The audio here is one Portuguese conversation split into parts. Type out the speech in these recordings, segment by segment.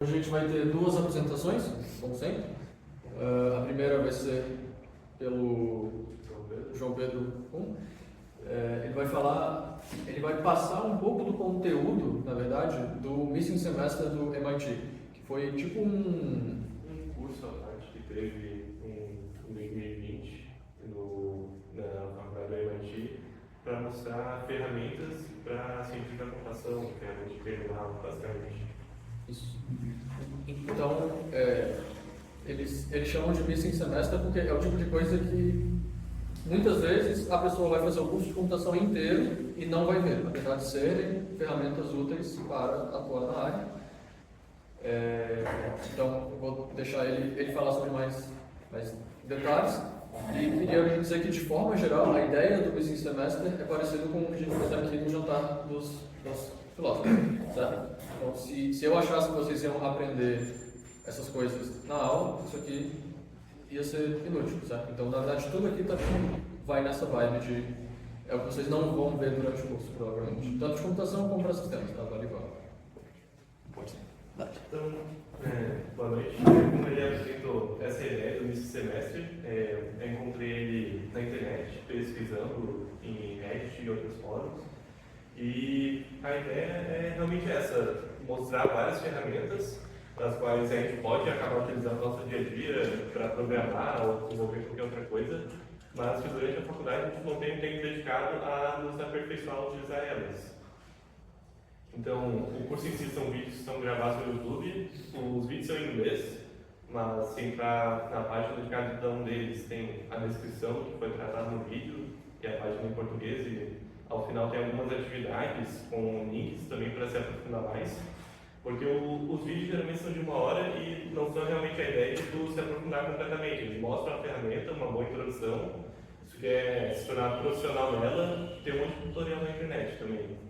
Hoje a gente vai ter duas apresentações, como sempre. A primeira vai ser pelo João Pedro Kuhn. Ele vai passar um pouco do conteúdo, na verdade, do Missing Semester do MIT, que foi tipo um curso à parte que teve em 2020 na faculdade do MIT para mostrar ferramentas para ciência da computação, ferramentas de terminal, basicamente. Isso. Então, eles chamam de Missing Semester porque é o tipo de coisa que muitas vezes a pessoa vai fazer o curso de computação inteiro e não vai ver, apesar de serem ferramentas úteis para atuar na área. Então, eu vou deixar ele falar sobre mais detalhes. E queria dizer que, de forma geral, a ideia do Missing Semester é parecida com o que a gente fez aqui no jantar dos filósofos, certo? Então, se eu achasse que vocês iam aprender essas coisas na aula, isso aqui ia ser inútil, certo? Então, na verdade, tudo aqui também vai nessa vibe de... é o que vocês não vão ver durante o curso, provavelmente. Tanto de computação como para sistemas, tá? Vale igual. Pode ser. Então, boa noite. Como ele apresentou essa ideia do início do semestre, eu encontrei ele na internet, pesquisando em Reddit e outros fóruns. E a ideia é realmente essa, mostrar várias ferramentas das quais a gente pode acabar utilizando no nosso dia a dia para programar ou desenvolver qualquer outra coisa, mas que durante a faculdade a gente não tem um tempo dedicado a nos aperfeiçoar a utilizar elas. Então, o curso em si são vídeos que são gravados no YouTube, os vídeos são em inglês, mas se entrar na página de cada um deles tem a descrição do que foi tratado no vídeo e a página em português, e ao final tem algumas atividades com links também para se aprofundar mais, porque os vídeos geralmente são de 1 hora e não são realmente a ideia de tu se aprofundar completamente. Eles mostram a ferramenta, uma boa introdução, se tu quer se tornar profissional nela, tem um monte de tutorial na internet também.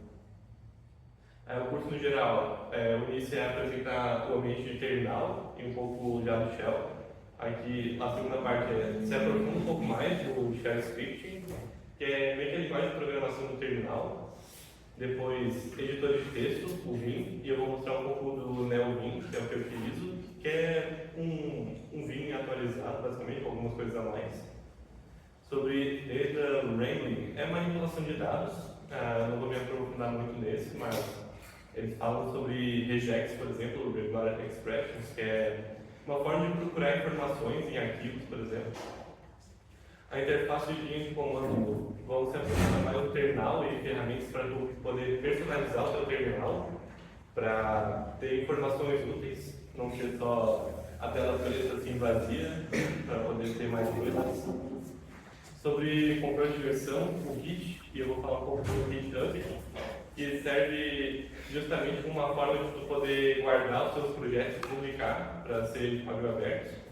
O curso no geral, o início é apresentar o ambiente de terminal e um pouco já do Shell. Aqui a segunda parte se aprofunda um pouco mais do Shell Scripting, que é meio que a linguagem de programação do terminal. Depois, editores de texto, o Vim, e eu vou mostrar um pouco do NeoVim, que é o que eu utilizo, que é um Vim atualizado, basicamente, com algumas coisas a mais. Sobre Data Wrangling, é manipulação de dados, não vou me aprofundar muito nesse, mas eles falam sobre regex, por exemplo, regular expressions, que é uma forma de procurar informações em arquivos, por exemplo. A interface de linha de comando vão se aprofundar mais no terminal e ferramentas para tu poder personalizar o teu terminal para ter informações úteis, não ser só a tela preta assim vazia, para poder ter mais coisas. Sobre controle de versão, o Git, e eu vou falar um pouco do GitHub, que serve justamente como uma forma de tu poder guardar os seus projetos e publicar para ser de código aberto.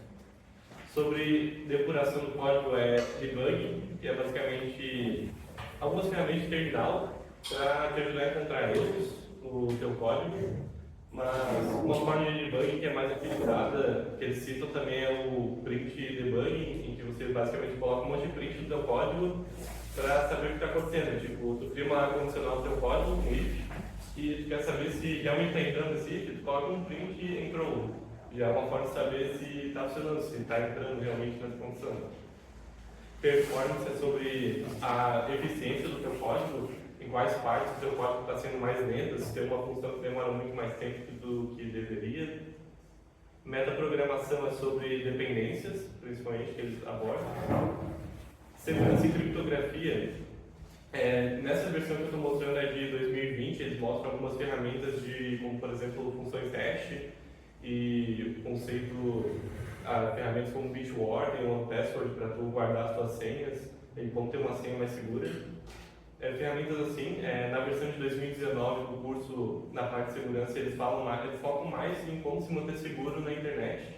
Sobre depuração do código debugging, que é basicamente algumas ferramentas de terminal para te ajudar a encontrar erros no teu código, mas uma forma de debugging que é mais utilizada, que eles citam também é o print debugging, em que você basicamente coloca um monte de print no teu código para saber o que está acontecendo. Tipo, tu cria uma condicional no teu código, um if, e tu quer saber se realmente está entrando esse if, tu coloca um print e entrou. Já é uma forma de saber se está funcionando, se está entrando realmente nessa condição. Performance é sobre a eficiência do teu código, em quais partes do teu código está sendo mais lento, se tem uma função que demora muito mais tempo do que deveria. Metaprogramação é sobre dependências, principalmente, que eles abordam. Segurança e criptografia. Nessa versão que eu estou mostrando é de 2020, eles mostram algumas ferramentas como, por exemplo, funções hash, e o conceito, ferramentas como Bitwarden ou OnePassword para tu guardar as tuas senhas e como ter uma senha mais segura. Ferramentas assim, na versão de 2019 do curso, na parte de segurança, eles focam mais em como se manter seguro na internet.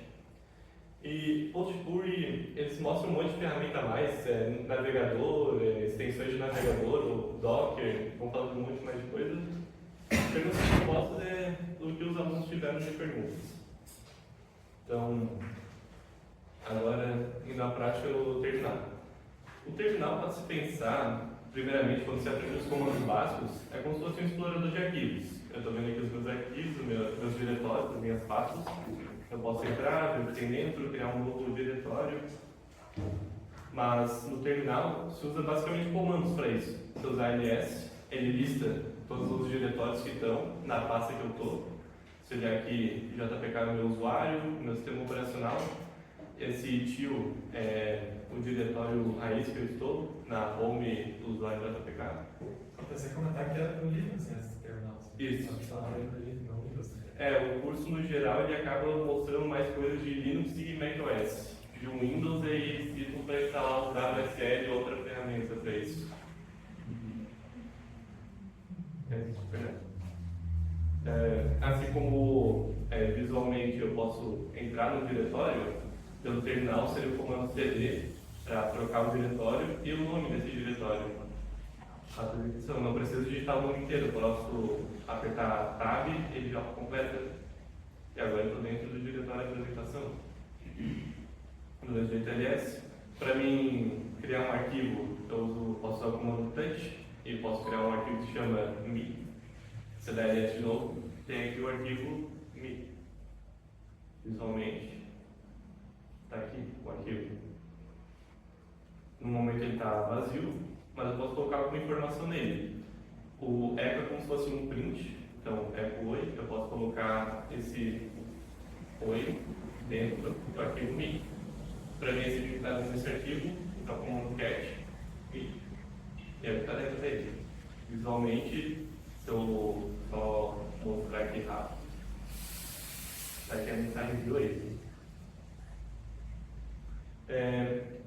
E Postgre, eles mostram um monte de ferramenta a mais, navegador, extensões de navegador, ou Docker, vão falando um monte mais de coisa. Perguntas e respostas é o que os alunos tiveram de perguntas. Então, agora, indo à prática, o terminal. O terminal pode se pensar primeiramente, quando você aprende os comandos básicos, é como se fosse um explorador de arquivos. Eu estou vendo aqui os meus arquivos, meus diretórios, as minhas pastas. Eu posso entrar, ver o que tem dentro, criar um novo diretório. Mas no terminal, se usa basicamente comandos para isso. Se usar ls, ele lista todos os diretórios que estão na pasta que eu estou. Se olhar aqui, JPK é o meu usuário, meu sistema operacional. Esse tio é o diretório raiz que eu estou, na home do usuário JPK. Você comentar que era no Linux, né, esse terminal. Isso. No Windows. O curso no geral ele acaba mostrando mais coisas de Linux e macOS. De Windows e cito para instalar o WSL e outra ferramenta para isso. Assim como visualmente eu posso entrar no diretório, pelo terminal seria o comando cd para trocar o diretório e o nome desse diretório. Eu não preciso digitar o nome inteiro, eu posso apertar Tab e ele já completa. E agora eu estou dentro do diretório de apresentação. No jeito ls. Para mim criar um arquivo, posso usar o comando touch e posso criar um arquivo que se chama me. Se der ls de novo, tem aqui o arquivo me. Visualmente, está aqui o arquivo. No momento ele está vazio, mas eu posso colocar alguma informação nele. O echo é como se fosse um print, então echo oi, eu posso colocar esse oi dentro do arquivo me. Para mim, esse está dentro desse arquivo, então o comando cat me. E aí está dentro dele. Visualmente, se eu só mostrar aqui rápido, está aqui a mensagem de oi.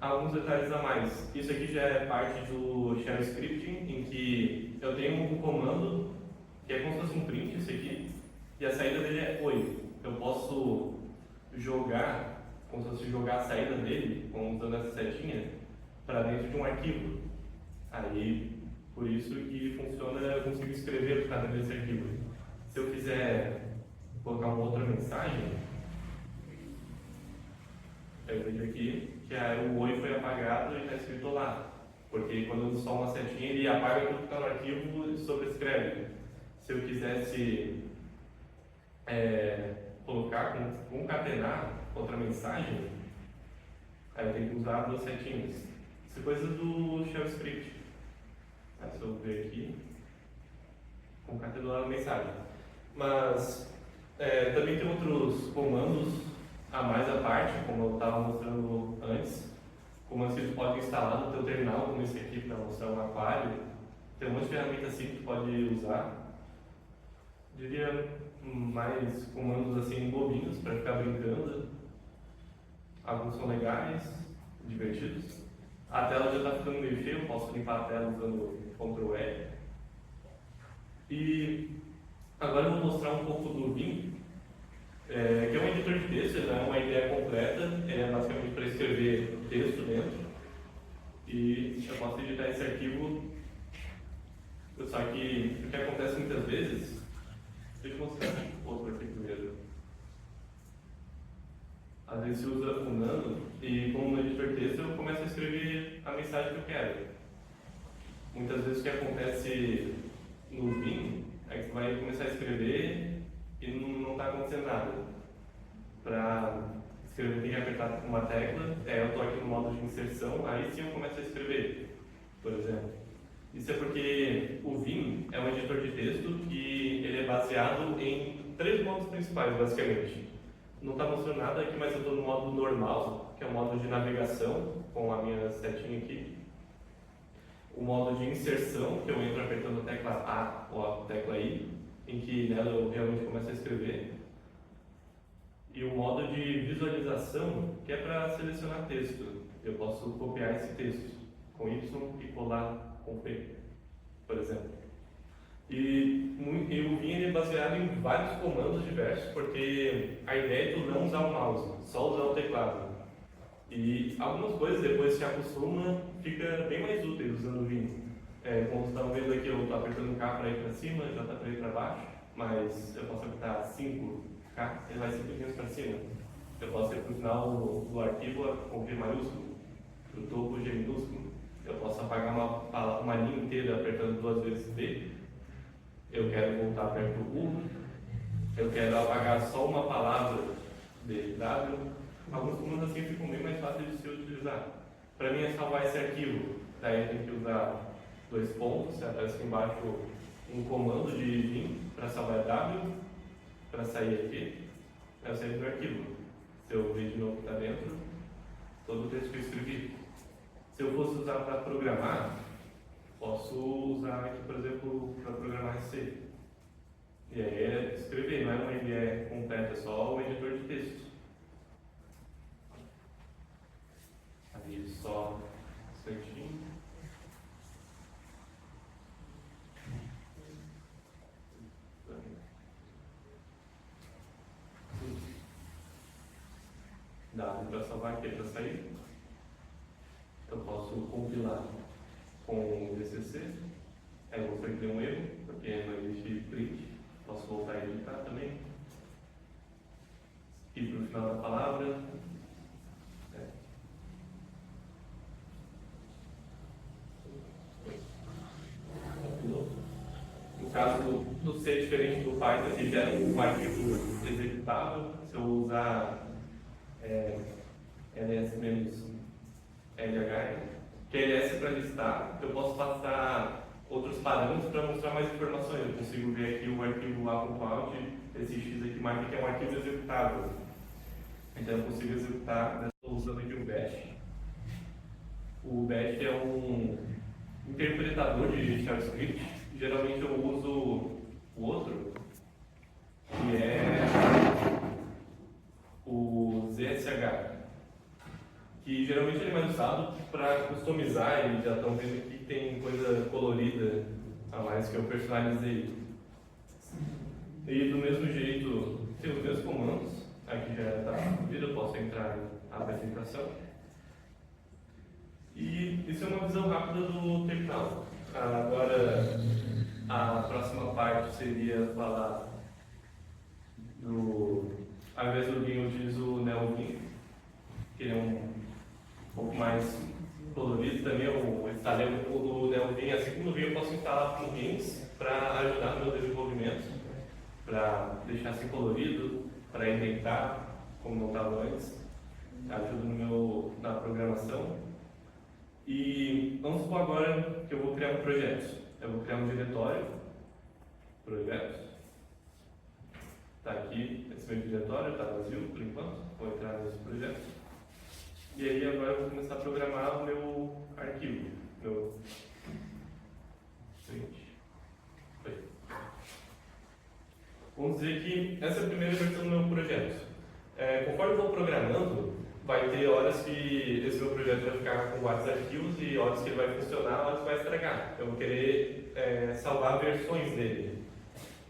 Alguns detalhes a mais. Isso aqui já é parte do shell scripting, em que eu tenho um comando que é como se fosse um print, isso aqui, e a saída dele é oi. Eu posso jogar, como se fosse jogar a saída dele, usando essa setinha, para dentro de um arquivo. Aí, por isso que funciona, eu consigo escrever o que está dentro desse arquivo. Se eu quiser colocar uma outra mensagem, eu vejo aqui que o oi foi apagado e está escrito lá. Porque quando eu uso só uma setinha, ele apaga tudo que está no arquivo e sobrescreve. Se eu quisesse colocar, concatenar outra mensagem, aí eu tenho que usar duas setinhas. Isso é coisa do shell script. Se eu ver aqui, concatenar a mensagem. Mas também tem outros comandos a mais à parte, como eu estava mostrando antes. Comandos que tu pode instalar no teu terminal, como esse aqui para mostrar um aquário. Tem um monte de ferramentas assim que tu pode usar. Diria mais comandos assim bobinhos para ficar brincando. Alguns são legais, divertidos. A tela já está ficando meio cheia, eu posso limpar a tela usando Ctrl L. E agora eu vou mostrar um pouco do Vim, que é um editor de texto, ele não é uma ideia completa, ele é basicamente para escrever texto dentro. E eu posso editar esse arquivo, só que o que acontece muitas vezes, deixa eu mostrar outro aqui primeiro. Às vezes se usa o Nano e como no editor de texto eu começo a escrever a mensagem que eu quero. Muitas vezes o que acontece no Vim é que você vai começar a escrever e não está acontecendo nada. Para escrever tem que apertar uma tecla, eu estou aqui no modo de inserção, aí sim eu começo a escrever, por exemplo. Isso é porque o Vim é um editor de texto que ele é baseado em 3 modos principais, basicamente. Não está mostrando nada aqui, mas eu estou no modo normal, que é o modo de navegação, com a minha setinha aqui. O modo de inserção, que eu entro apertando a tecla A ou a tecla I, em que nela eu realmente começo a escrever. E o modo de visualização, que é para selecionar texto. Eu posso copiar esse texto com Y e colar com P, por exemplo. E o Vim é baseado em vários comandos diversos, porque a ideia é tu não usar o mouse, só usar o teclado. E algumas coisas, depois se acostuma, fica bem mais útil usando o Vim. Como vocês estão vendo aqui, eu estou apertando K para ir para cima, J para ir para baixo, mas eu posso apertar 5K, ele vai 5 linhas para cima. Eu posso ir para o final do arquivo com G maiúsculo, para o topo G minúsculo. Eu posso apagar uma linha inteira apertando 2 vezes B. Eu quero voltar perto do U. Eu quero apagar só uma palavra de W. Alguns comandos assim ficam bem mais fáceis de se utilizar. Para mim é salvar esse arquivo. Daí eu tenho que usar 2 pontos. Aparece aqui embaixo um comando de link para salvar W. Para sair aqui, eu sair do arquivo. Se eu ver de novo que está dentro, todo o texto que eu escrevi. Se eu fosse usar para programar, posso usar aqui, por exemplo, para programar C. E aí é escrever, não é uma IDE completa, é só o editor de texto. Aí só certinho. Dado para salvar aqui, para sair. Eu posso compilar com o VCC. Aí eu vou ter que ter um erro, porque não existe print. Posso voltar e editar também. E para o final da palavra. No caso do C diferente do Python, ele gera um arquivo executável. Se eu usar ls-lh, que é ls para listar, eu posso passar outros parâmetros para mostrar mais informações. Eu consigo ver aqui o arquivo a.out, esse x aqui marca que é um arquivo executável. Então eu consigo executar usando aqui o bash. O bash é um interpretador de JavaScript. Geralmente eu uso o outro, que é o ZSH, que geralmente ele é mais usado para customizar, e já estão vendo que tem coisa colorida a mais que eu personalizei. E do mesmo jeito, tem os mesmos comandos, aqui já está vídeo, eu posso entrar na apresentação. E isso é uma visão rápida do terminal. Agora, a próxima parte seria falar ao invés do Vim, eu utilizo o NeoVim, que é um pouco mais colorido também. Eu instalei o NeoVim, assim como no Vim eu posso instalar plugins para ajudar no meu desenvolvimento, para deixar assim colorido, para indentar, como não estava antes, ajuda na programação. E vamos supor agora que eu vou criar um projeto. Eu vou criar um diretório, projetos. Está aqui, esse meu diretório está vazio por enquanto, vou entrar nesse projeto. E aí agora eu vou começar a programar o meu arquivo, meu print. Vamos dizer que essa é a primeira versão do meu projeto. Conforme eu vou programando, vai ter horas que esse meu projeto vai ficar com vários arquivos e horas que ele vai funcionar, horas que vai estragar. Eu vou querer salvar versões dele.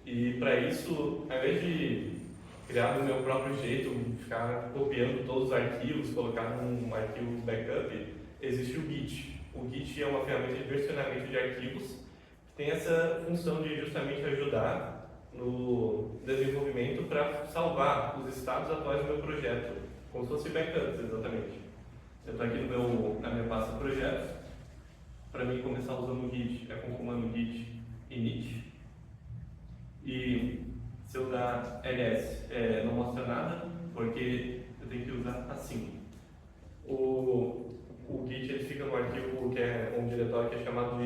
E para isso, ao invés de criar do meu próprio jeito, ficar copiando todos os arquivos, colocar num arquivo backup, existe o Git. O Git é uma ferramenta de versionamento de arquivos que tem essa função de justamente ajudar no desenvolvimento para salvar os estados atuais do meu projeto, como se fosse backups, exatamente. Eu estou aqui na minha pasta projetos. Para mim começar usando o Git é com o comando git init. E se eu dar ls, não mostra nada, porque eu tenho que usar assim. O Git ele fica no arquivo que é um diretório que é chamado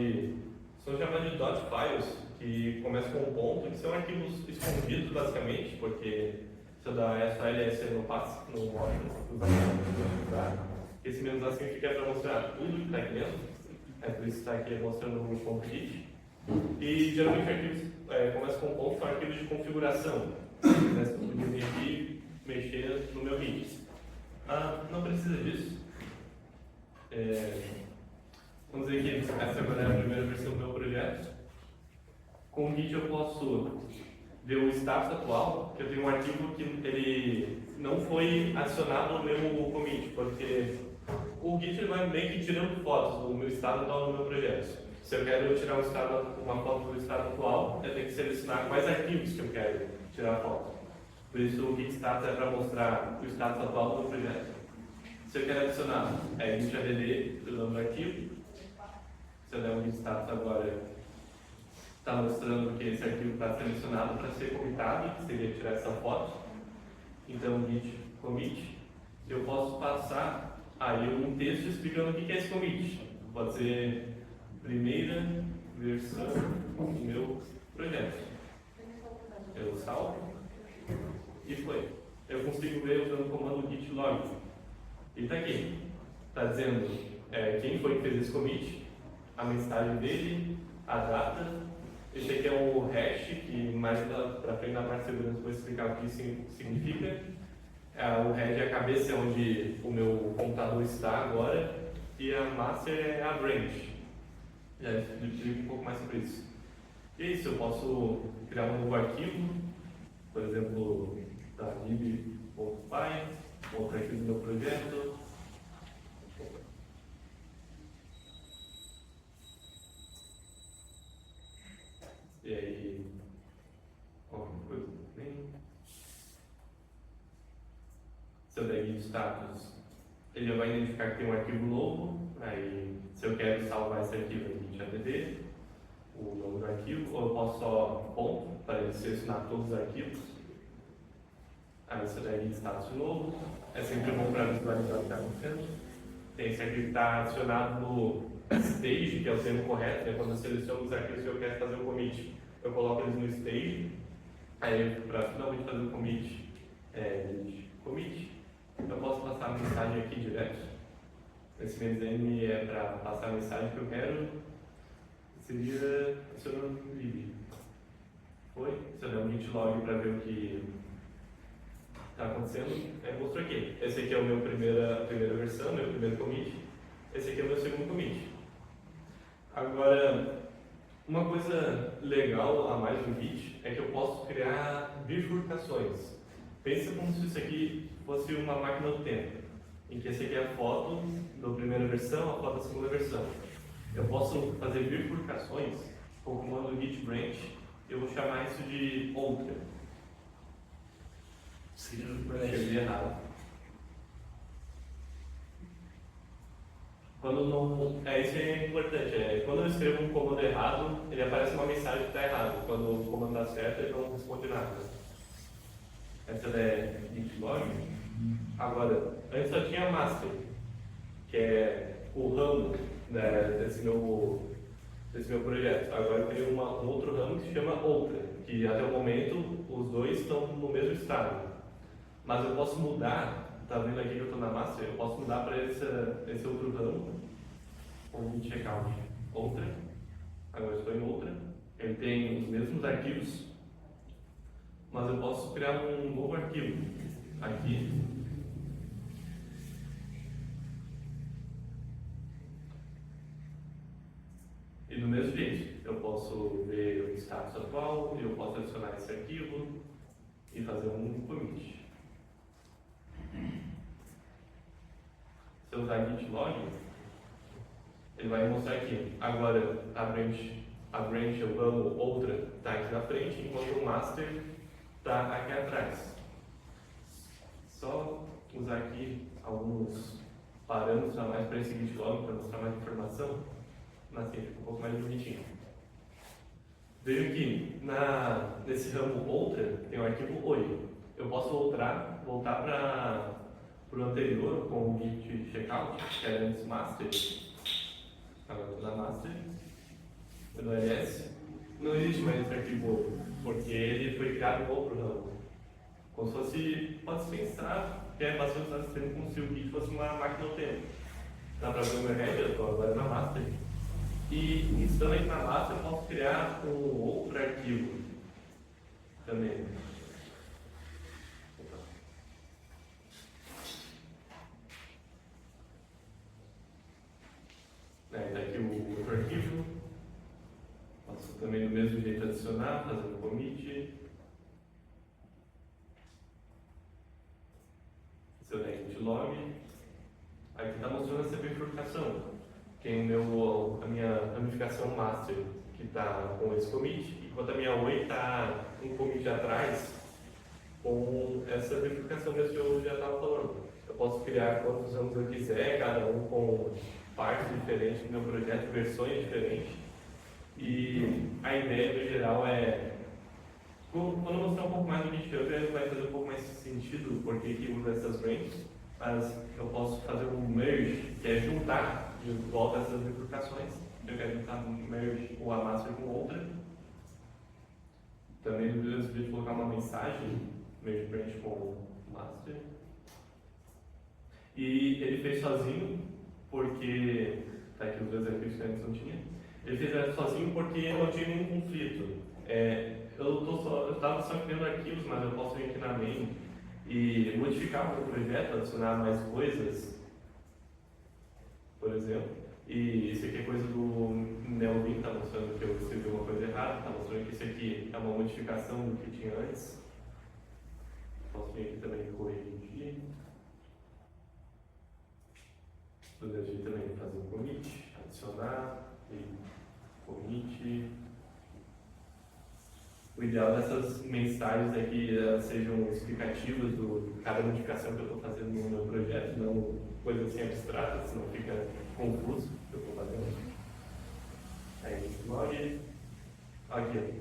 são chamados de .dot files, que começa com um ponto, que são arquivos escondidos basicamente, porque se eu dar só ls não passa, não mostra. Esse menos significa para mostrar tudo que está aqui dentro, por isso está aqui mostrando o ponto git. E geralmente arquivos começam com ponto, são arquivos de configuração. Se eu podia vir aqui mexer no meu Git. Não precisa disso. Vamos dizer que essa agora é a primeira versão do meu projeto. Com o Git eu posso ver o status atual, que eu tenho um arquivo que ele não foi adicionado no meu commit, porque o Git ele vai meio que tirando fotos do meu estado atual do meu projeto. Se eu quero tirar uma foto do estado atual, eu tenho que selecionar quais arquivos que eu quero tirar a foto. Por isso o Git status é para mostrar o status atual do meu projeto. Se eu quero adicionar, git add, o nome do arquivo, Se eu der um git status agora, está mostrando que esse arquivo está selecionado para ser comitado, que seria tirar essa foto. Então, git commit, eu posso passar aí um texto explicando o que é esse commit. Pode ser primeira versão do meu projeto. Eu salvo e foi. Eu consigo ver usando o comando git log. E está aqui. Está dizendo quem foi que fez esse commit, a mensagem dele, a data. Esse aqui é o hash, que mais para frente na parte de segurança vou explicar o que isso significa. O hash é a cabeça onde o meu computador está agora. E a master é a branch. Já explico um pouco mais sobre isso. E é isso, eu posso criar um novo arquivo, por exemplo, da lib.py, outro arquivo do meu projeto. E aí, qualquer coisa também. Se eu der git status, ele já vai identificar que tem um arquivo novo. Aí, se eu quero salvar esse arquivo aqui, git.add, o nome do arquivo, ou eu posso só ponto para ele selecionar todos os arquivos. Aí, se eu der git status de novo, é sempre bom para visualizar o que está acontecendo. Tem esse arquivo que está adicionado no stage, que é o termo correto, né? Quando eu seleciono os arquivos que eu quero fazer o commit, eu coloco eles no stage. Aí, para finalmente fazer o commit, commit, eu posso passar a mensagem aqui direto. Esse MSN é para passar a mensagem que eu quero. Seria adicionando no lib. Foi? Se eu der um git log para ver o que está acontecendo, mostrou aqui. Esse aqui é a minha primeira versão, meu primeiro commit. Esse aqui é o meu segundo commit. Agora, uma coisa legal a mais do Git é que eu posso criar bifurcações. Pensa como se isso aqui fosse uma máquina do tempo, em que esse aqui é a foto da primeira versão, a foto da segunda versão. Eu posso fazer bifurcações com o comando git branch. Eu vou chamar isso de outra. Escrevi errado. Quando não. Isso é importante. Quando eu escrevo um comando errado, ele aparece uma mensagem que está errado. Quando o comando está certo, ele não responde nada. Essa é git log. Agora, antes só tinha master, que é o ramo, né, desse meu projeto. Agora eu criei um outro ramo que se chama outra, que até o momento os dois estão no mesmo estado. Mas eu posso mudar, tá vendo aqui que eu estou na master, eu posso mudar para esse outro ramo, com git checkout outra. Agora eu estou em outra. Ele tem os mesmos arquivos, mas eu posso criar um novo arquivo aqui. E do mesmo jeito, eu posso ver o status atual, eu posso adicionar esse arquivo e fazer um commit. Se eu usar git log, ele vai mostrar aqui. Agora a branch eu amo outra está aqui na frente, enquanto o master está aqui atrás. Só usar aqui alguns parâmetros a mais para esse git log para mostrar mais informação. Assim fica um pouco mais bonitinho. Vejo que nesse ramo outra tem o arquivo oi. Eu posso voltar para o anterior com o git checkout, que era antes master. Agora estou na master. No ls. Não existe mais esse arquivo oi, porque ele foi criado em outro ramo. Como se fosse, pode-se pensar que é bastante usado sistema como se o git fosse uma máquina do tempo. Dá para ver o meu head, eu estou agora na master. E estando aqui na master, eu posso criar um outro arquivo também. Está aqui o outro arquivo. Posso também do mesmo jeito adicionar, fazendo commit. Se eu der git log, aqui está mostrando essa bifurcação. Tem a minha ramificação master, que está com esse commit, enquanto a minha oi está um commit atrás, com essa verificação mesmo que eu já estava falando. Eu posso criar quantos ramos eu quiser, cada um com partes diferentes do meu projeto, versões diferentes. E a ideia, no geral, é... Quando eu mostrar um pouco mais do GitHub, vai fazer um pouco mais sentido porque que usa essas branches, mas eu posso fazer um merge, que é juntar de volta essas bifurcações. Eu quero juntar um merge com a master com outra. Também eu decidi colocar uma mensagem, merge branch com master. E ele fez sozinho, porque... Tá aqui os exercícios que antes não tinha. Ele fez sozinho porque não tinha nenhum conflito. Eu estava só criando arquivos, mas eu posso vir aqui na main e modificar o meu projeto, adicionar mais coisas, por exemplo. E isso aqui é coisa do Melvin, está mostrando que eu escrevi uma coisa errada, está mostrando que isso aqui é uma modificação do que tinha antes. Posso vir aqui também e corrigir. Poderia também fazer um commit, adicionar e commit. O ideal dessas mensagens é que elas sejam explicativas de cada modificação que eu estou fazendo no meu projeto, não coisas assim abstratas, senão fica confuso o que eu estou fazendo. Aí, log.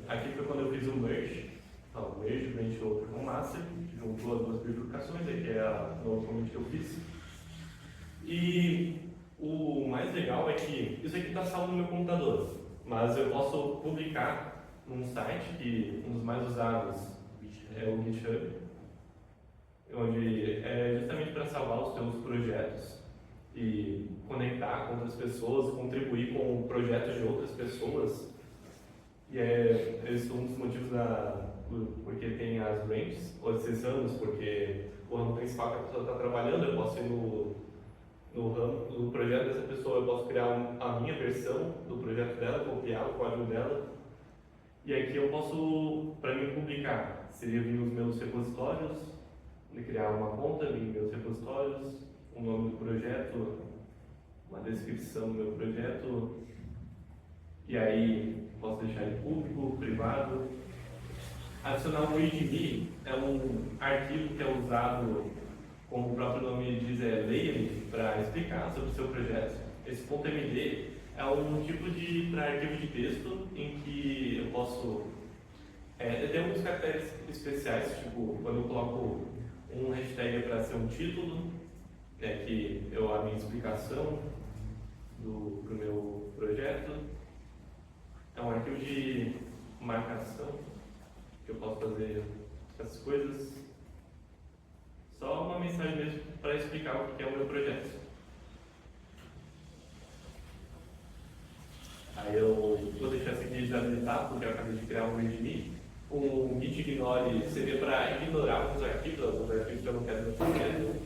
Aqui foi quando eu fiz o merge. Então, merge, branch outro com master, juntou as duas bifurcações, aqui é a nova commit que eu fiz. E o mais legal é que isso aqui está salvo no meu computador, mas eu posso publicar num site que um dos mais usados é o GitHub, onde é justamente para salvar os seus projetos e conectar com outras pessoas, contribuir com projetos de outras pessoas. E esse é um dos motivos porque tem as branches, ou acessamos, porque o ramo principal que a pessoa está trabalhando, eu posso ir no projeto dessa pessoa, eu posso criar a minha versão do projeto dela, copiar o código dela. E aqui eu posso, para mim publicar, seria vir nos meus repositórios, criar uma conta, vir nos meus repositórios, o nome do projeto, uma descrição do meu projeto, e aí posso deixar ele público, privado. Adicionar um README é um arquivo que é usado, como o próprio nome diz, layered, para explicar sobre o seu projeto. Esse .md é um tipo de arquivo de texto em que eu posso... tem alguns caracteres especiais, tipo, quando eu coloco um hashtag para ser um título, que a minha explicação pro meu projeto. É um arquivo de marcação, que eu posso fazer essas coisas. Só uma mensagem mesmo para explicar o que é o meu projeto. Aí eu vou deixar isso aqui desabilitado, porque eu acabei de criar um README. O git ignore seria para ignorar alguns arquivos que eu não quero mexer.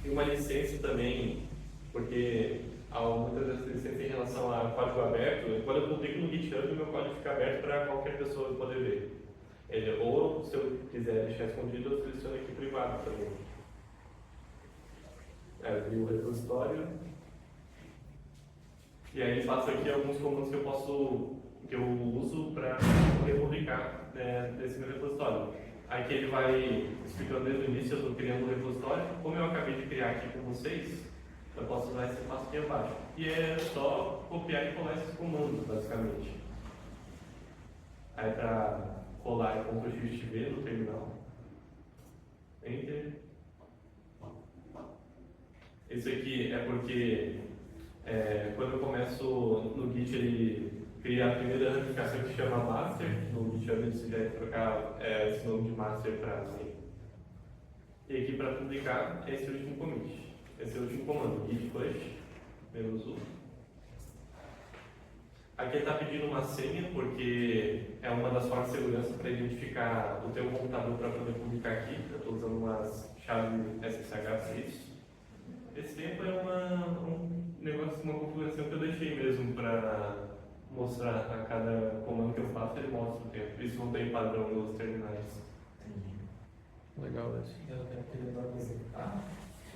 E uma licença também, porque há muitas vezes licenças em relação a código aberto. Quando eu publico no GitHub, o meu código fica aberto para qualquer pessoa poder ver. Ou, se eu quiser deixar escondido, eu seleciono aqui privado também. Abri o repositório. E aí faço aqui alguns comandos que eu uso para republicar desse meu repositório. Aqui ele vai explicando desde o início, eu estou criando um repositório. Como eu acabei de criar aqui com vocês, eu posso usar esse passo aqui abaixo. E é só copiar e colar esses comandos, basicamente. Aí para colar é Ctrl+Shift+V no terminal. Enter. Isso aqui é porque quando eu começo no Git, ele cria a primeira ramificação que se chama master. No GitHub você vai trocar esse nome de master para assim. E aqui para publicar é esse último commit. Esse é o último comando, git push, -u. Aqui está pedindo uma senha, porque é uma das formas de segurança para identificar o teu computador para poder publicar aqui. Eu estou usando umas chaves SSH para isso. Esse tempo é um negócio, uma configuração que eu deixei mesmo para mostrar a cada comando que eu faço, ele mostra o tempo. Isso não tem padrão nos terminais. Entendi. Legal esse. Eu tenho que lembrar de executar.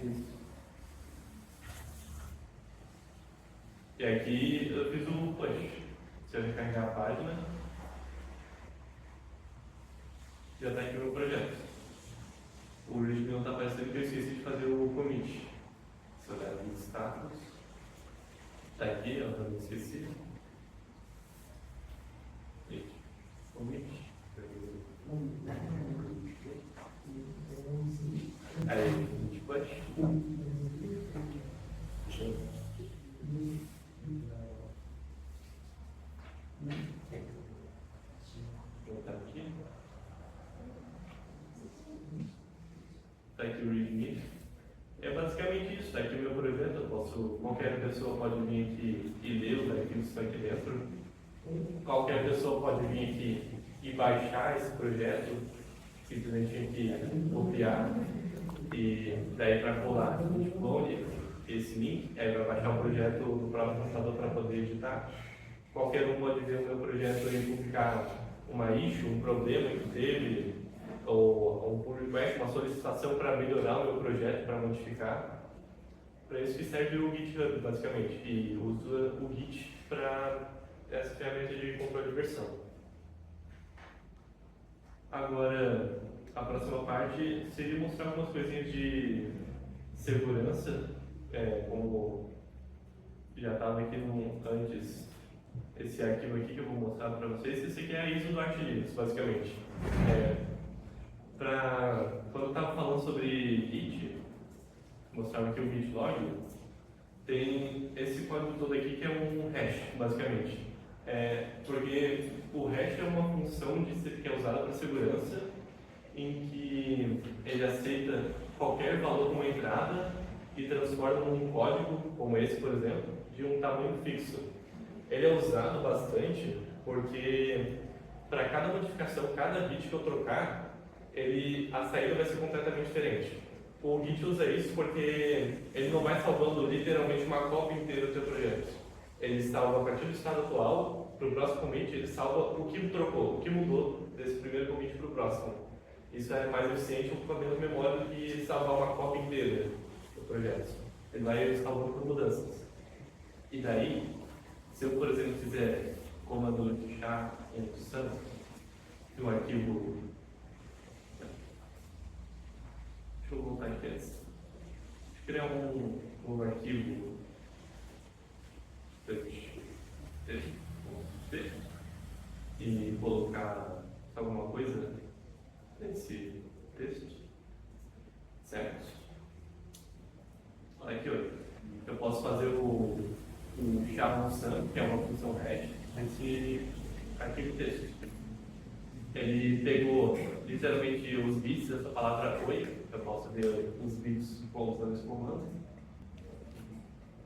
Isso. E aqui eu fiz o push. Se eu recarregar a página, já está aqui o meu projeto. O README não está aparecendo porque eu esqueci de fazer o commit. Se eu olhar no status, Tá aqui, eu não esqueci. Aí, depois. Vou botar aqui. Tá aqui o README. É basicamente isso, tá aqui o meu projeto. Eu posso, qualquer pessoa pode vir aqui e ler os arquivos que estão aqui dentro. Qualquer pessoa pode vir aqui e baixar esse projeto, simplesmente aqui copiar e daí para colar esse link, aí vai baixar o projeto do próprio computador para poder editar. Qualquer um pode ver o meu projeto e publicar uma issue, um problema que teve, ou um pull request, uma solicitação para melhorar o meu projeto, para modificar. Para isso que serve o GitHub, basicamente, e usa o Git para essa ferramenta de controle de versão. Agora, a próxima parte seria mostrar algumas coisinhas de segurança, como já estava aqui antes, esse arquivo aqui que eu vou mostrar para vocês. Esse aqui é a ISO do Arch Linux, basicamente. Quando eu estava falando sobre Git, mostrava aqui o Git log, tem esse código todo aqui que é um hash, basicamente. Porque o hash é uma função que é usada para segurança, em que ele aceita qualquer valor como entrada e transforma num código, como esse, por exemplo, de um tamanho fixo. Ele é usado bastante porque para cada modificação, cada bit que eu trocar, a saída vai ser completamente diferente. O Git usa isso porque ele não vai salvando literalmente uma cópia inteira do seu projeto. Ele salva a partir do estado atual para o próximo commit, ele salva o que trocou, o que mudou desse primeiro commit para o próximo. Isso é mais eficiente, ocupa menos memória do que salvar uma cópia inteira do projeto. Ele vai salvando por mudanças. E daí, se eu, por exemplo, fizer comando char sum de um arquivo. Deixa eu voltar aqui antes. Deixa eu criar um arquivo. E colocar alguma coisa nesse texto, certo? Olha aqui, olha. Eu posso fazer o char.sum, que é uma função hash, nesse arquivo texto. Ele pegou literalmente os bits dessa palavra oi, eu posso ver os bits usando esse comando.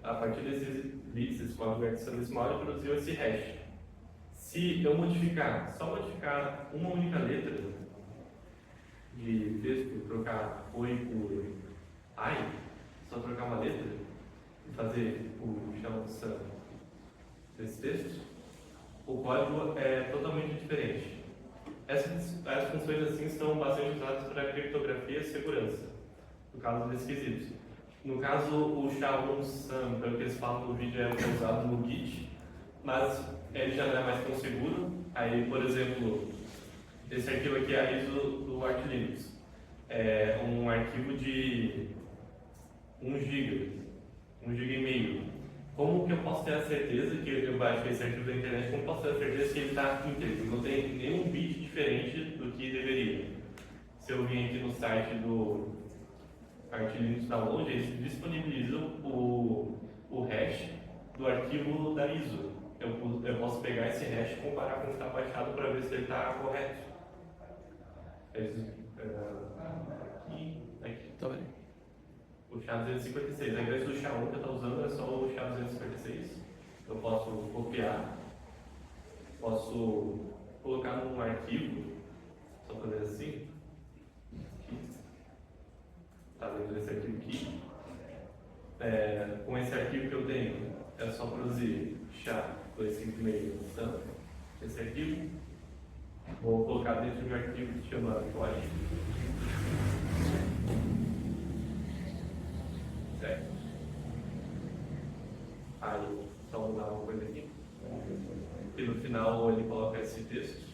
A partir desses bits, esse código hexadecimal, ele produziu esse hash. Se eu só modificar uma única letra de texto, trocar oi por ai, só trocar uma letra e fazer o chama desse texto, o código é totalmente diferente. As funções assim são bastante usadas para criptografia e segurança, no caso desse quesito. No caso, o SHA-1SUM, pelo que eles falam no vídeo, é o que é usado no Git, mas ele já não é mais tão seguro. Aí, por exemplo, esse arquivo aqui é a ISO do Arch Linux. É um arquivo de 1 GB, 1 GB e meio. Como que eu posso ter a certeza que eu baixei esse arquivo da internet? Como posso ter a certeza que ele está íntegro? Não tem nenhum bit diferente do que deveria. Se eu vim aqui no site do Arch Linux Download, eles disponibilizam o hash do arquivo da ISO. Eu posso pegar esse hash e comparar com o que está baixado para ver se ele está correto. Aqui. Tá bem. O SHA-256. Ao invés do SHA-1 que eu estou usando, é só o SHA-256. Eu posso copiar, posso colocar num arquivo, só fazer assim. Está dentro desse arquivo aqui. Com esse arquivo que eu tenho, é só produzir SHA-256 esse arquivo. Vou colocar dentro de um arquivo que se chama código. Certo. Aí, só mudar uma coisa aqui. E no final ele coloca esse texto.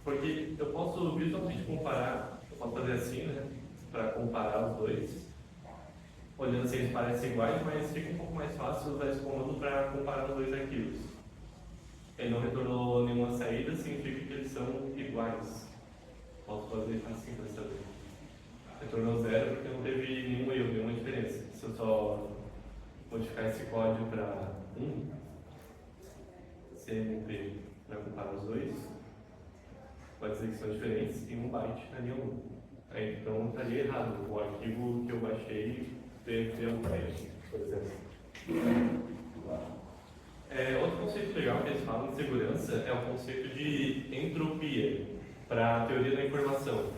Porque eu posso visualmente comparar, eu posso fazer assim, né? Para comparar os dois. olhando assim, eles parecem iguais, mas fica um pouco mais fácil usar esse comando para comparar os dois arquivos. Ele não retornou nenhuma saída, significa que eles são iguais. Posso fazer assim para saber. Retornou 0 porque não teve nenhum erro, nenhuma diferença. Se eu só modificar esse código para 1, CMP, para comparar os dois, pode dizer que são diferentes em 1 byte na linha 1. Aí, então estaria errado. O arquivo que eu baixei teve um teste, por exemplo. Outro conceito legal que eles falam de segurança é o conceito de entropia para a teoria da informação,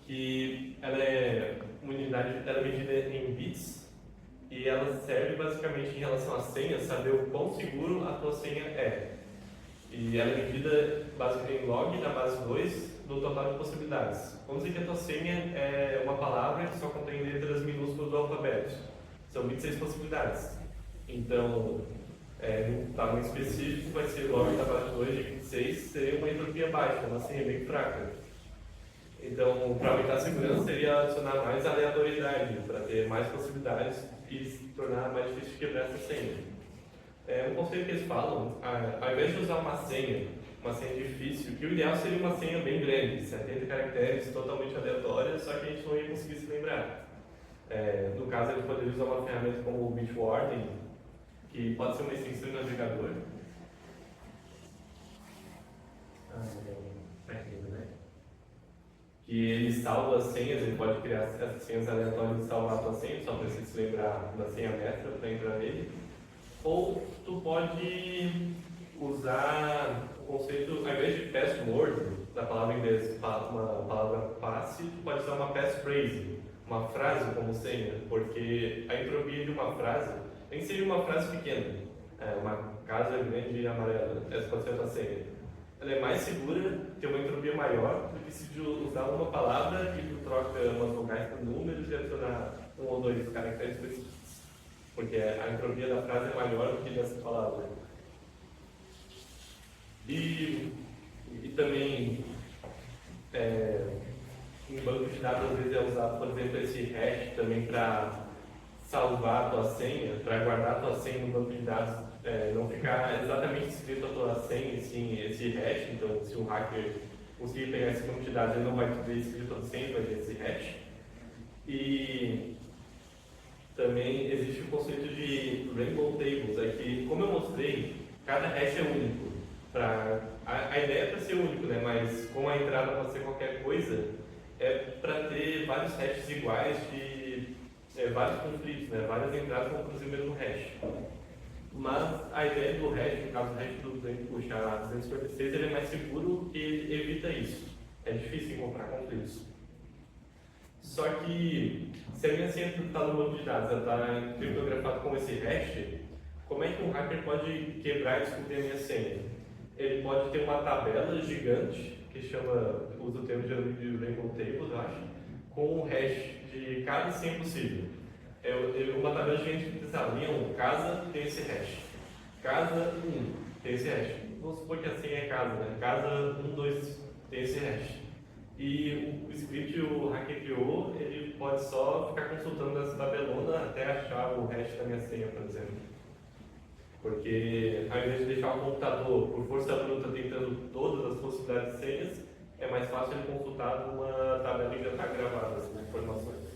que ela é uma unidade, ela é medida em bits e ela serve basicamente em relação à senha, saber o quão seguro a tua senha é. E ela é medida basicamente em log da base 2 do total de possibilidades. Vamos dizer que a tua senha é uma palavra que só contém letras minúsculas do alfabeto. São 26 possibilidades. Então, num tamanho específico, vai ser log da base 2 de 26, seria uma entropia baixa, uma senha bem fraca. Então, para aumentar a segurança, seria adicionar mais aleatoriedade, para ter mais possibilidades e se tornar mais difícil de quebrar essa senha. Um conceito que eles falam, ao invés de usar uma senha difícil, que o ideal seria uma senha bem grande, 70 caracteres, totalmente aleatória, só que a gente não ia conseguir se lembrar. No caso, eles poderiam usar uma ferramenta como o Bitwarden, que pode ser uma extensão de navegador. Que ele salva as senhas, ele pode criar essas senhas aleatórias e salvar a tua senha, só precisa se lembrar da senha mestra para entrar nele. Ou tu pode usar o conceito, ao invés de password, da palavra em inglês, uma palavra passe, tu pode usar uma passphrase, uma frase como senha, porque a entropia de uma frase nem seria uma frase pequena, uma casa grande e amarela, essa pode ser a tua senha. Ela é mais segura, tem uma entropia maior do que se usar uma palavra e tu troca umas vogais por números e adicionar 1 ou 2 caracteres específicos. Porque a entropia da frase é maior do que dessa palavra. E também, em banco de dados, às vezes é usado, por exemplo, esse hash também para salvar a tua senha, para guardar a tua senha no banco de dados, não ficar exatamente escrito a tua senha, sim, esse hash. Então, se um hacker conseguir pegar esse banco de dados, ele não vai ver escrito a senha, vai ver esse hash. E também existe o conceito de rainbow tables, que, como eu mostrei, cada hash é único. A ideia é para ser único, né? Mas como a entrada pode ser qualquer coisa, é para ter vários hashes iguais de vários conflitos, né? Várias entradas vão produzir o mesmo hash. Mas a ideia do hash, no caso do hash do SHA-256, ele é mais seguro e ele evita isso. É difícil encontrar conflitos. Só que, se a minha senha está no banco de dados, ela está criptografada com esse hash, como é que um hacker pode quebrar e descobrir a minha senha? Ele pode ter uma tabela gigante, que usa o termo de rainbow tables, eu acho, com o hash de cada senha possível. Uma tabela gigante que diz, linha 1, casa tem esse hash. Casa 1 tem esse hash. Vamos supor que a senha é casa, né? Casa 1, 2 tem esse hash. E o script que o hacker criou, ele pode só ficar consultando essa tabelona até achar o hash da minha senha, por exemplo. Porque ao invés de deixar o computador por força bruta tentando todas as possibilidades de senhas, é mais fácil ele consultar uma tabela que já está gravada, as informações.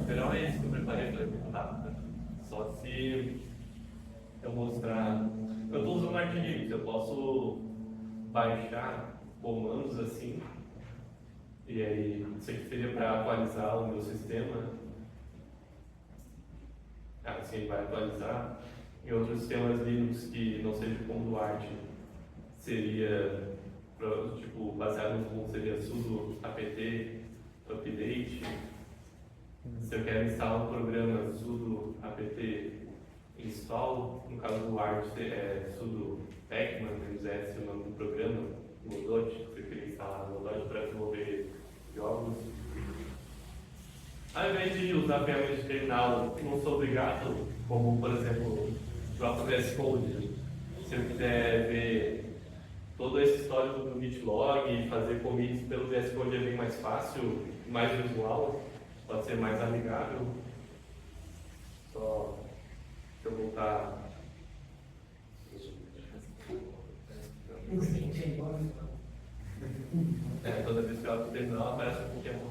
O geral é esse que eu preparei para executar. Só se eu mostrar. Eu estou usando Arcgis, eu posso baixar comandos assim, e aí isso aqui seria para atualizar o meu sistema. Assim ele vai atualizar. Em outros sistemas Linux que não seja como do Arch, seria tipo baseado no seria sudo apt update. Se eu quero instalar um programa sudo apt install, no caso do Arch é sudo pacman, esse o nome do programa, Godot, que você queria instalar no Godot para desenvolver jogos. Ao invés de usar ferramentas de terminal, não sou obrigado, como por exemplo o JS Code. Se eu quiser ver todo esse histórico do Git log e fazer commits pelo VS Code é bem mais fácil, mais visual, pode ser mais amigável. Só se eu voltar. Toda vez que ela terminar, aparece um Pokémon.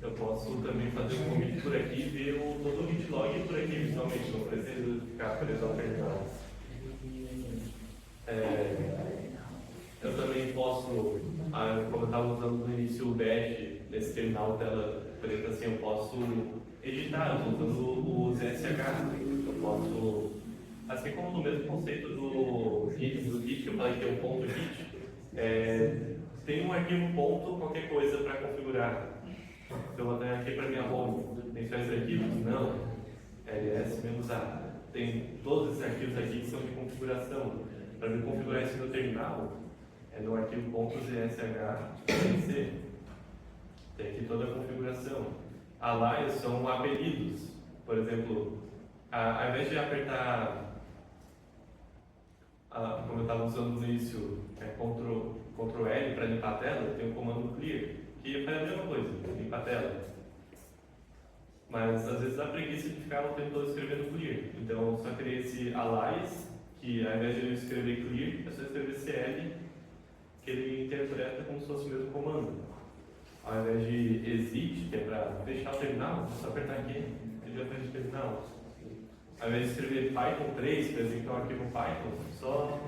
Eu posso também fazer um commit por aqui e ver todo o Git log por aqui, visualmente, não preciso ficar preso ao terminal. Eu também posso, como eu estava usando no início o Bash, nesse terminal tela preta, assim, eu posso editar usando o ZSH. Eu posso, assim como no mesmo conceito do Git, que eu falei que é um ponto Git, tem um arquivo ponto qualquer coisa para configurar. Então, eu vou dar aqui para minha home. Tem só esses arquivos? Não. ls-a. Tem todos esses arquivos aqui que são de configuração. Para me configurar isso no terminal, é no arquivo .zsh.c. Tem aqui toda a configuração. Alias são apelidos. Por exemplo, ao invés de apertar, como eu estava usando no início, Ctrl L para limpar a tela, tem o comando clear, que faz a mesma coisa, limpa a tela. Mas às vezes dá preguiça de ficar o tempo todo escrevendo clear. Então eu só criei esse alias, que ao invés de eu escrever clear, é só escrever cl, que ele interpreta como se fosse o mesmo comando. Ao invés de exit, que é para fechar o terminal, é só apertar aqui, ele já fecha o terminal. Ao invés de escrever Python 3, para executar um arquivo Python, só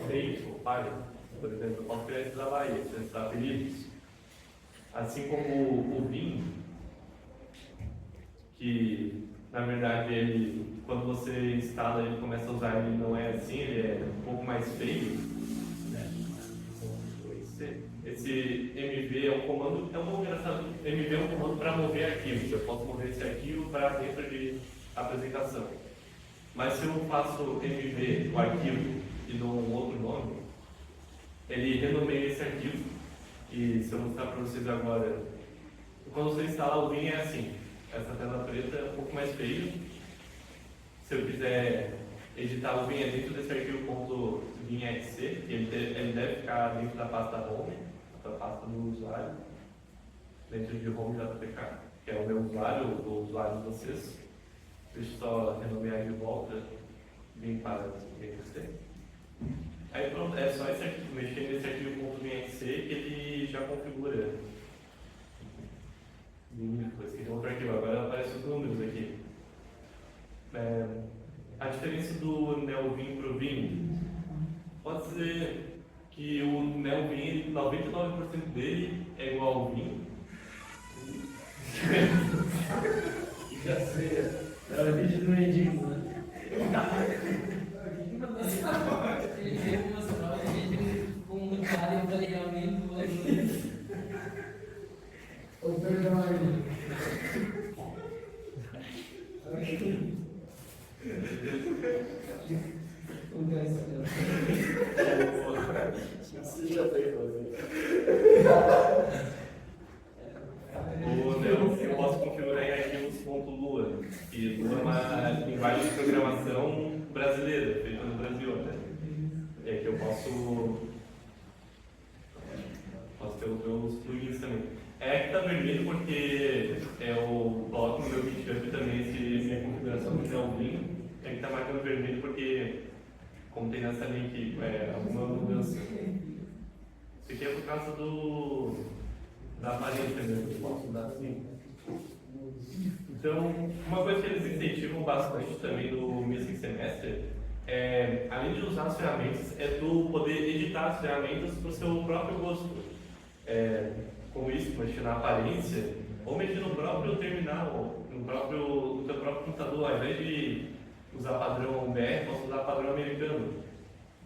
py ou Python. Por exemplo, eu posso criar esses alias, esses apelidos. Assim como o Vim, que na verdade ele, quando você instala ele começa a usar, ele não é assim, ele é um pouco mais feio. Esse MV é um comando, é um pouco engraçado, MV é um comando para mover arquivos. Eu posso mover esse arquivo para dentro de apresentação. Mas se eu faço MV, o arquivo, e dou um outro nome, ele renomeia esse arquivo. E se eu mostrar para vocês agora, quando você instala o Vim é assim, essa tela preta é um pouco mais feio. Se eu quiser editar o Vim é dentro desse arquivo .vim.exe, ele deve ficar dentro da pasta home, da pasta do usuário, dentro de home.pk, que é o meu usuário, o usuário de vocês. Deixa eu só renomear de volta, Vim para .exe. Aí pronto, é só esse arquivo, mexer nesse arquivo .vim.exe que ele já configura. Depois que tem outro arquivo, agora aparecem os números aqui. A diferença do NeoVim para o Vim, pode ser que o NeoVim, 99% dele é igual ao Vim. Já sei, era vídeo do Edinho, né? Ele veio mostrar o vídeo com um cara e realmente o O Pedro Você já fez, eu posso configurar em arquivos.lua, que Lua é uma linguagem de programação brasileira, feita no Brasil, né? E aqui eu posso ter os meus plugins também. É que está vermelho porque eu coloco no meu GitHub também minha configuração do NeoVim. É que está marcando vermelho porque, como tem nessa link, alguma mudança. Isso aqui é por causa da aparência mesmo, eu posso dar assim. Então, uma coisa que eles incentivam bastante também no Music Semester além de usar as ferramentas, é tu poder editar as ferramentas para o seu próprio gosto. Com isso, mexer na aparência, ou mexer no próprio terminal, no teu próprio computador, ao invés de usar padrão BR, posso usar padrão americano.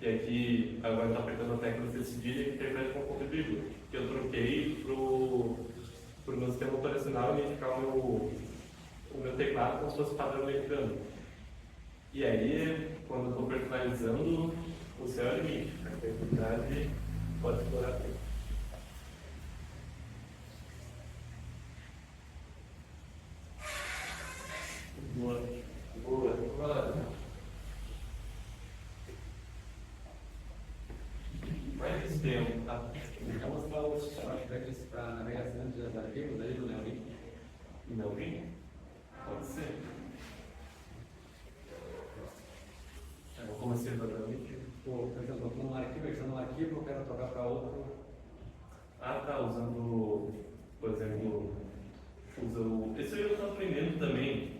E aqui, agora está apertando a tecla de cedilha que interpreta com ponto vírgula, que eu troquei para o meu sistema operacional identificar o meu teclado como se fosse padrão americano. E aí, quando eu estou personalizando, o céu é limite. A criatividade Pode explorar. Boa. Boa. Mais tempo, tá? Vou mostrar os aspectos para navegação de arquivos aí do Neolink. Não vim? Pode ser. Como assim exatamente? Por exemplo, com um arquivo, usando um arquivo, eu quero trocar para outro. Ah, tá, usando, por exemplo, esse eu estou aprendendo também,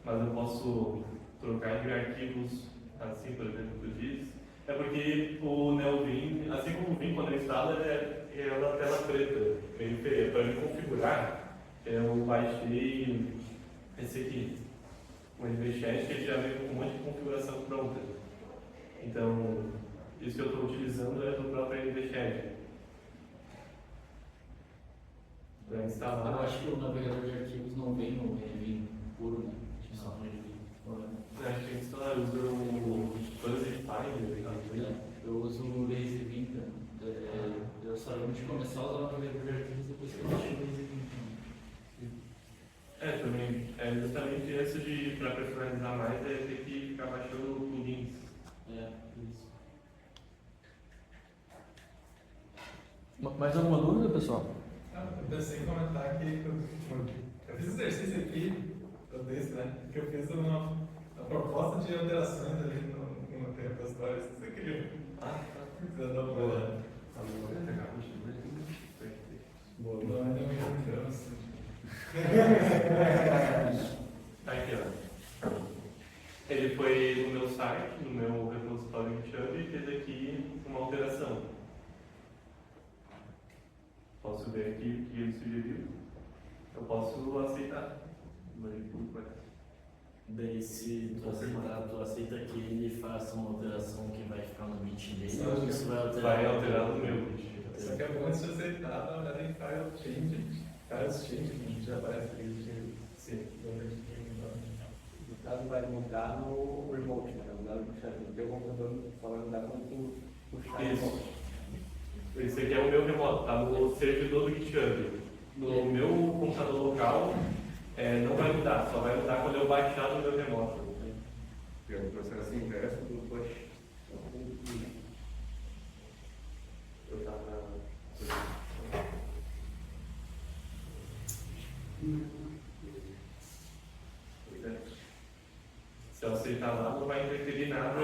mas eu posso trocar entre arquivos, assim, por exemplo, tu diz. É porque o NeoVim, assim como o Vim, quando eu instalo, é uma tela preta, meio feia. Para me configurar, eu baixei esse aqui, o NVChat, que ele já vem com um monte de configuração pronta. Então, isso que eu estou utilizando é do próprio NVChat. Para instalar. Eu acho que o navegador de arquivos não vem no NVim puro, né? Só no NVim. Acho que instalar, eu uso o Fuzzy Finder. Eu uso o LazyVim. Eu só antes de começar a usar o navegador de arquivos depois que eu baixei o LazyVim. Também, justamente isso para personalizar mais, é ter que ficar baixando plugins. Isso. Mais alguma dúvida, pessoal? Eu pensei em comentar que eu fiz exercício aqui, desse, né? Que eu fiz uma proposta de alterações ali no repositório. Se você queria. Quiser dar uma olhada. Boa. Não, ainda me engano. Tá aqui, ó. Ele foi no meu site, no meu repositório GitHub e fez aqui uma alteração. Posso ver aqui o que ele sugeriu. Eu posso aceitar. Daí, se tu aceitar, tu aceita que ele faça uma alteração que vai ficar no Git dele ou isso vai alterar? Vai alterar no meu Git. Só que é bom antes de aceitar, dá uma olhada em file change. Files change, que já aparece aqui. Sim. No caso, vai mudar no remote, né? Vai mudar no chat. No teu computador só vai mudar quando tu puxar o Isso. remote. Esse aqui é o meu remoto, tá no servidor do GitHub. No meu computador local, não vai mudar, só vai mudar quando eu baixar no meu remoto. É o processo inverso do push. Eu tava. Se eu aceitar lá, não vai interferir nada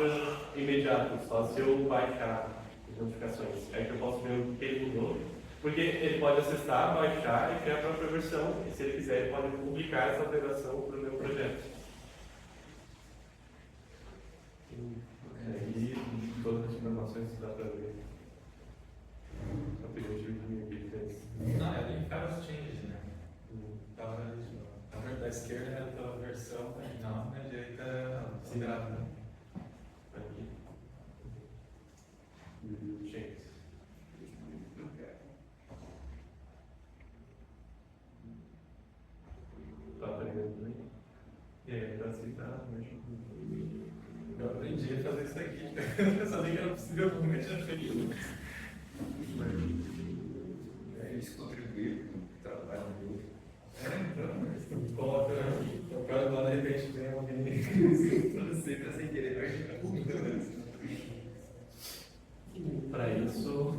imediato, só se eu baixar as notificações. É que eu posso ver o que ele mudou. Porque ele pode acessar, baixar e criar a própria versão. E se ele quiser, ele pode publicar essa alteração para o meu projeto. Aí, todas as informações dá para ver. Eu peguei o tipo de que ele fez. Não, é ali em files change, né? Tava ali, da esquerda era a tua versão original, na direita era considerada, né? Aqui. Change. Tá aprendendo também? E aí, para aceitar, Eu aprendi a fazer isso aqui. Eu sabia que era possível, como eu tinha feito. Eles contribuíram com o trabalho do grupo. Então, coloca o cara lá, de repente, vem alguém aceita sem querer. para isso.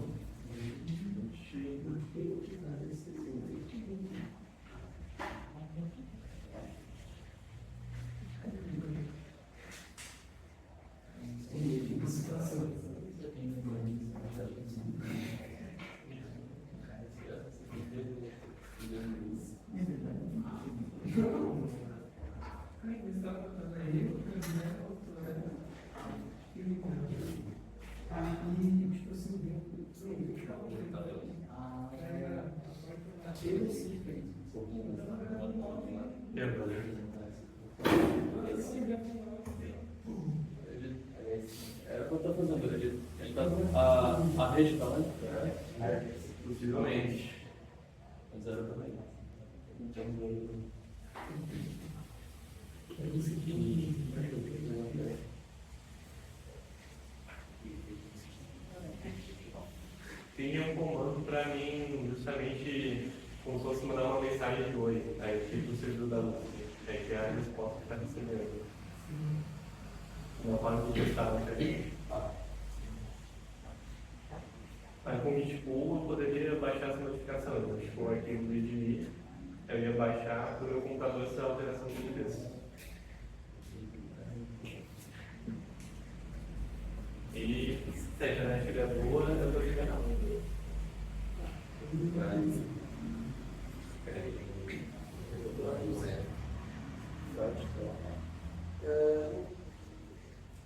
Era o que eu estou fazendo. Ele tá, a rede está onde? Possivelmente. Mas era também. Então, tem um comando para mim, justamente como se fosse mandar uma mensagem de oi, aí tipo o servidor da luz, aí que é a resposta que está recebendo. Uma forma de testar, né? Aí com o Git pull eu poderia baixar essa notificação, então tipo o arquivo do readme, eu ia baixar para o meu computador essa alteração que ele fez. E se a internet estiver boa, eu vou ligar não.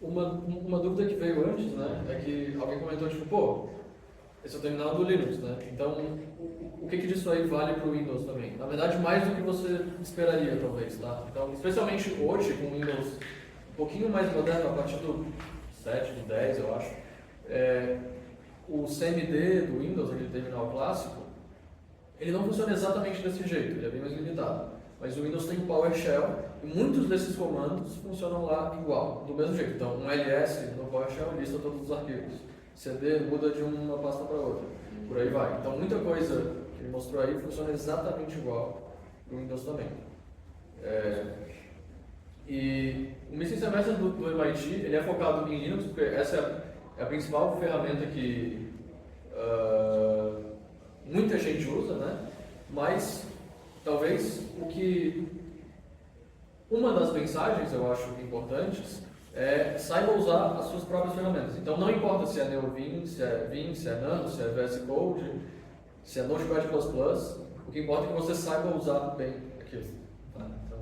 Uma dúvida que veio antes, né, é que alguém comentou, tipo, pô, esse é o terminal do Linux, né? Então, o que disso aí vale para o Windows também? Na verdade, mais do que você esperaria, talvez, tá? Então, especialmente hoje, com o Windows um pouquinho mais moderno, a partir do 7, do 10, eu acho, o CMD do Windows, aquele terminal clássico, ele não funciona exatamente desse jeito, ele é bem mais limitado. Mas o Windows tem o PowerShell e muitos desses comandos funcionam lá igual, do mesmo jeito. Então, um ls no PowerShell lista todos os arquivos. CD muda de uma pasta para outra. Por aí vai. Então, muita coisa que ele mostrou aí funciona exatamente igual no Windows também. E o Missing Semester do MIT, ele é focado em Linux, porque essa é a principal ferramenta que muita gente usa, né? Mas talvez uma das mensagens, eu acho, importantes é saiba usar as suas próprias ferramentas. Então não importa se é NeoVim, se é Nano, se é VS Code, se é Notepad++, o que importa é que você saiba usar bem aquilo. Tá? Então,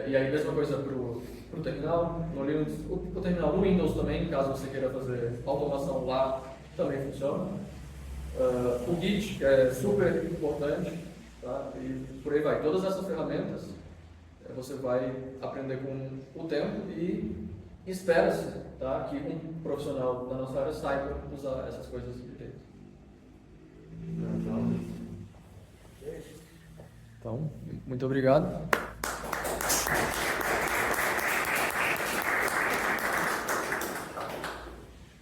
e aí mesma coisa para o terminal, no Linux, o terminal no Windows também, caso você queira fazer automação lá, também funciona. O Git, que é super importante, tá? E por aí vai. Todas essas ferramentas você vai aprender com o tempo e espera-se, tá, que um profissional da nossa área saiba usar essas coisas de jeito. Então, muito obrigado.